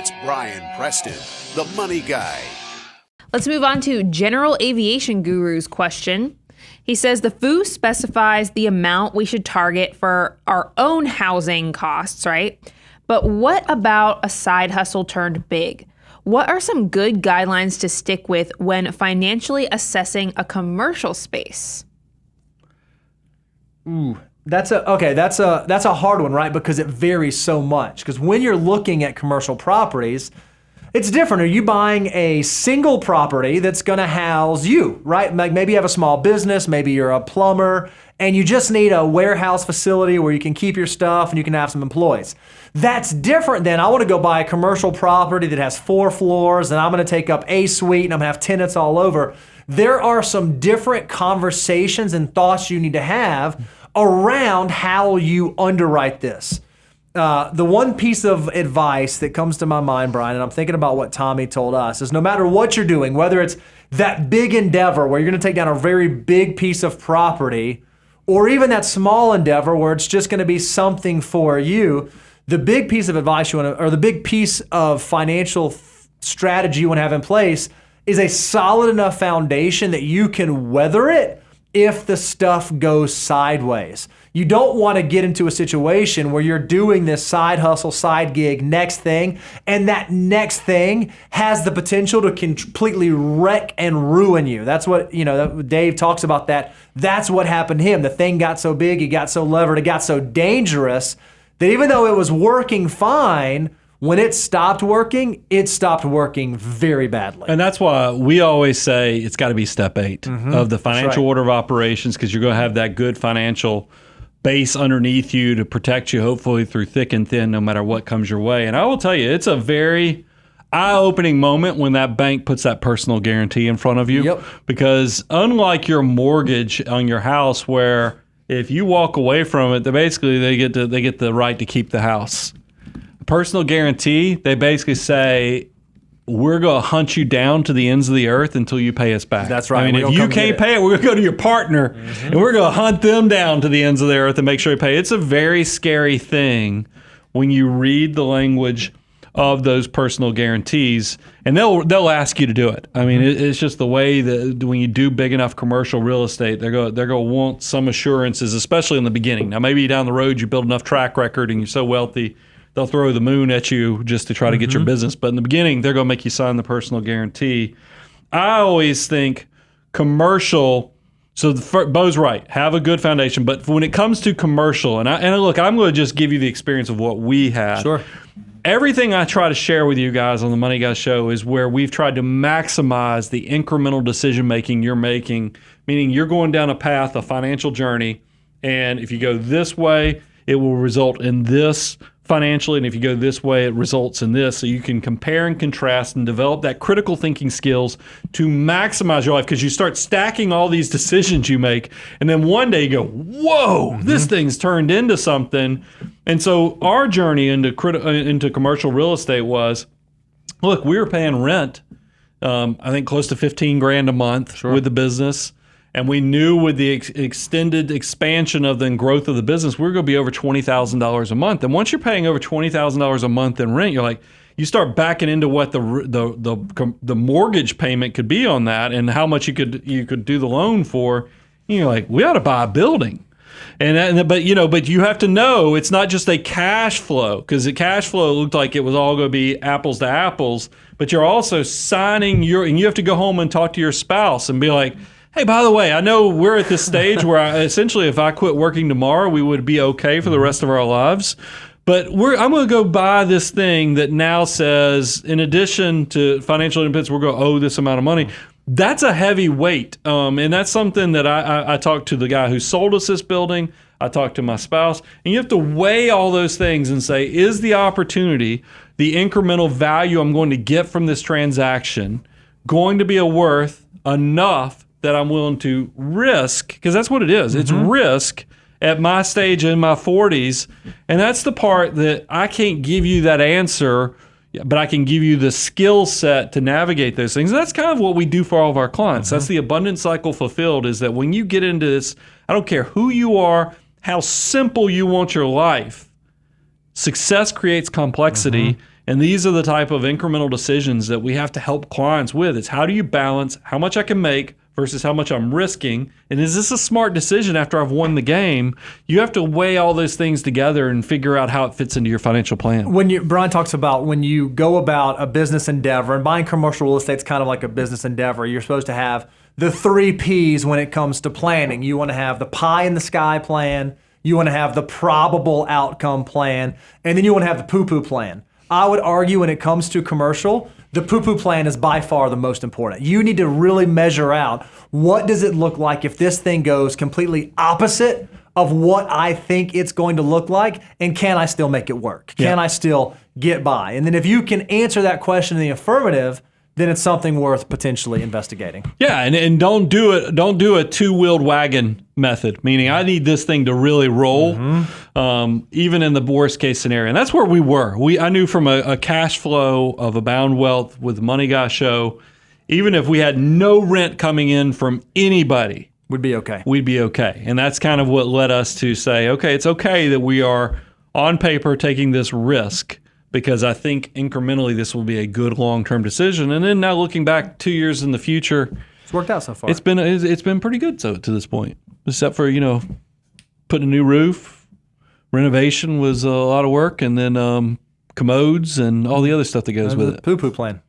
It's Brian Preston, the Money Guy. Let's move on to General Aviation Guru's question. He says the FOO specifies the amount we should target for our own housing costs, right? But what about a side hustle turned big? What are some good guidelines to stick with when financially assessing a commercial space? Ooh, that's a hard one, right? Because it varies so much. Because when you're looking at commercial properties, it's different. Are you buying a single property that's going to house you, right? Like maybe you have a small business, maybe you're a plumber, and you just need a warehouse facility where you can keep your stuff and you can have some employees. That's different than I want to go buy a commercial property that has 4 floors and I'm going to take up a suite and I'm going to have tenants all over. There are some different conversations and thoughts you need to have around how you underwrite this. The one piece of advice that comes to my mind, Brian, and I'm thinking about what Tommy told us, is no matter what you're doing, whether it's that big endeavor where you're going to take down a very big piece of property, or even that small endeavor where it's just going to be something for you, the big piece of advice you want to, or the big piece of financial strategy you want to have in place is a solid enough foundation that you can weather it if the stuff goes sideways. You don't want to get into a situation where you're doing this side hustle, side gig, next thing, and that next thing has the potential to completely wreck and ruin you. That's what, Dave talks about that. That's what happened to him. The thing got so big, it got so levered, it got so dangerous that even though it was working fine, when it stopped working very badly. And that's why we always say it's got to be step 8 of the financial order of operations, because you're going to have that good financial base underneath you to protect you, hopefully through thick and thin, no matter what comes your way. And I will tell you, it's a very eye-opening moment when that bank puts that personal guarantee in front of you. Yep. Because unlike your mortgage on your house, where if you walk away from it, they get the right to keep the house. Personal guarantee, they basically say, we're going to hunt you down to the ends of the earth until you pay us back. That's right. I mean, if you can't pay it, we're going to go to your partner and we're going to hunt them down to the ends of the earth and make sure you pay. It's a very scary thing when you read the language of those personal guarantees, and they'll ask you to do it. I mean, it's just the way that when you do big enough commercial real estate, they're going to want some assurances, especially in the beginning. Now, maybe down the road you build enough track record and you're so wealthy, they'll throw the moon at you just to try to get your business. But in the beginning, they're going to make you sign the personal guarantee. I always think commercial, so Bo's right, have a good foundation. But when it comes to commercial, and look, I'm going to just give you the experience of what we had. Sure. Everything I try to share with you guys on the Money Guy Show is where we've tried to maximize the incremental decision-making you're making, meaning you're going down a path, a financial journey, and if you go this way, it will result in this financially, and if you go this way, it results in this. So you can compare and contrast and develop that critical thinking skills to maximize your life, because you start stacking all these decisions you make, and then one day you go, whoa, this thing's turned into something. And so our journey into commercial real estate was, look, we were paying rent, I think close to $15,000 a month with the business. And we knew with the extended expansion of the growth of the business, we were going to be over $20,000 a month. And once you're paying over $20,000 a month in rent, you're like, you start backing into what the mortgage payment could be on that, and how much you could do the loan for. And you're like, we ought to buy a building. But you have to know it's not just a cash flow, because the cash flow looked like it was all going to be apples to apples. But you're also signing and you have to go home and talk to your spouse and be like, hey, by the way, I know we're at this stage where essentially if I quit working tomorrow, we would be okay for the rest of our lives. But I'm going to go buy this thing that now says, in addition to financial independence, we're going to owe this amount of money. That's a heavy weight. And that's something that I talked to the guy who sold us this building. I talked to my spouse. And you have to weigh all those things and say, is the opportunity, the incremental value I'm going to get from this transaction going to be worth enough that I'm willing to risk, because that's what it is. It's risk at my stage in my 40s. And that's the part that I can't give you that answer, but I can give you the skill set to navigate those things. And that's kind of what we do for all of our clients. That's the abundance cycle fulfilled, is that when you get into this, I don't care who you are, how simple you want your life, success creates complexity. And these are the type of incremental decisions that we have to help clients with. It's how do you balance how much I can make versus how much I'm risking? And is this a smart decision after I've won the game? You have to weigh all those things together and figure out how it fits into your financial plan. Brian talks about when you go about a business endeavor, and buying commercial real estate is kind of like a business endeavor. You're supposed to have the 3 P's when it comes to planning. You want to have the pie in the sky plan, you want to have the probable outcome plan, and then you want to have the poo-poo plan. I would argue when it comes to commercial, the poo-poo plan is by far the most important. You need to really measure out what does it look like if this thing goes completely opposite of what I think it's going to look like, and can I still make it work? Can I still get by? And then if you can answer that question in the affirmative, then it's something worth potentially investigating. Yeah, and don't do a two-wheeled wagon method, meaning I need this thing to really roll, even in the worst case scenario. And that's where we were. I knew from a cash flow of Abound Wealth with the Money Guy Show, even if we had no rent coming in from anybody, We'd be okay. We'd be okay. And that's kind of what led us to say, okay, it's okay that we are on paper taking this risk, because I think incrementally this will be a good long-term decision. And then now looking back 2 years in the future, It's worked out so far. it's been pretty good to this point, except for, putting a new roof. Renovation was a lot of work, and then commodes and all the other stuff that goes with it. Poo-poo plan.